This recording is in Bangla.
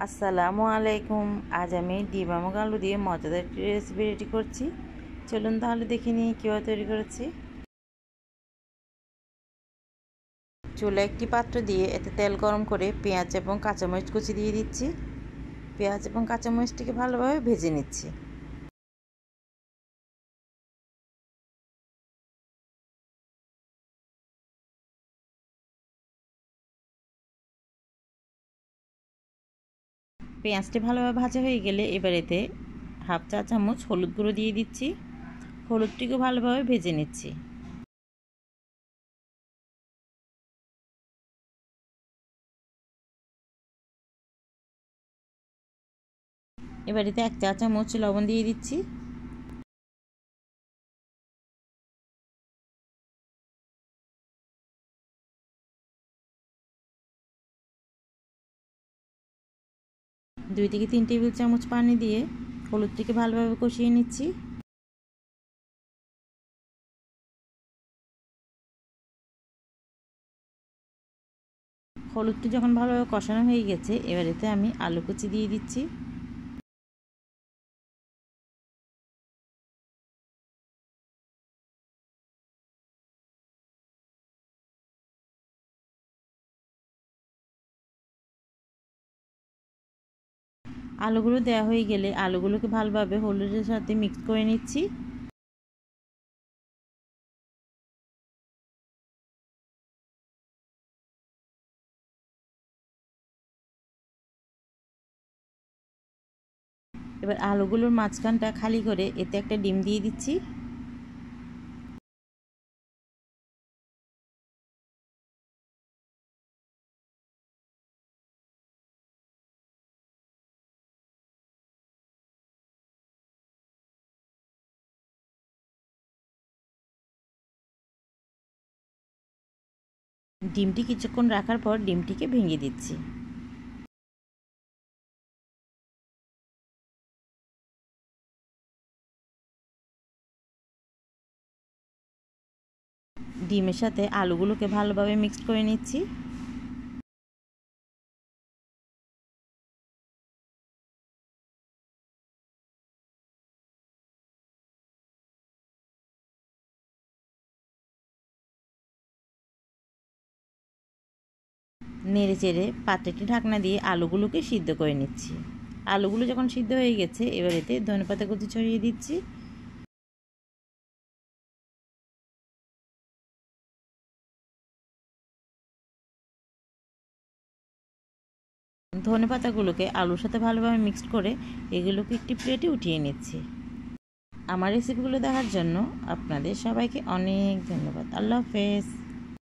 আসসালামু আলাইকুম। আজ আমি ডিম এবং আলু দিয়ে মজাদার একটি রেসিপি রেডি করছি। চলুন তাহলে দেখে নিই কীভাবে তৈরি করেছি। চুলায় একটি পাত্র দিয়ে এতে তেল গরম করে পেঁয়াজ এবং কাঁচামরিচ কুচি দিয়ে দিচ্ছি। পেঁয়াজ এবং কাঁচামরিচটিকে ভালোভাবে ভেজে নিচ্ছি। পেঁয়াজটি ভালোভাবে ভাজা হয়ে গেলে এবার এতে হাফ চা চামচ হলুদ গুঁড়ো দিয়ে দিচ্ছি। হলুদটিকে ভালোভাবে ভেজে নিচ্ছি। এবার এতে 1 চা চামচ লবণ দিয়ে দিচ্ছি। দুই থেকে 3 টেবিল চামচ পানি দিয়ে হলুদটিকে ভালোভাবে কষিয়ে নিচ্ছি। হলুদটি যখন ভালোভাবে কষানো হয়ে গেছে এবার এতে আমি আলু কুচি দিয়ে দিচ্ছি। আলুগুলো দেওয়া হয়ে গেলে আলুগুলোকে ভালোভাবে হলুদের সাথে মিক্স করে নিচ্ছি। এবার আলুগুলোর মাঝখানটা খালি করে এতে একটা ডিম দিয়ে দিচ্ছি। ডিমটি কিছুক্ষণ রাখার পর ডিমটিকে ভেঙে দিচ্ছি। ডিমের সাথে আলুগুলোকে ভালোভাবে মিক্স করে নিচ্ছি। নেড়ে চেড়ে পাত্রটি ঢাকনা দিয়ে আলুগুলোকে সিদ্ধ করে নিচ্ছি। আলুগুলো যখন সিদ্ধ হয়ে গেছে এবার এতে ধনেপাতা কুচি ছড়িয়ে দিচ্ছি। ধনেপাতাগুলোকে আলুর সাথে ভালোভাবে মিক্সড করে এগুলোকে একটি প্লেটে উঠিয়ে নিচ্ছি। আমার রেসিপিগুলো দেখার জন্য আপনাদের সবাইকে অনেক ধন্যবাদ। আল্লাহ হাফেজ।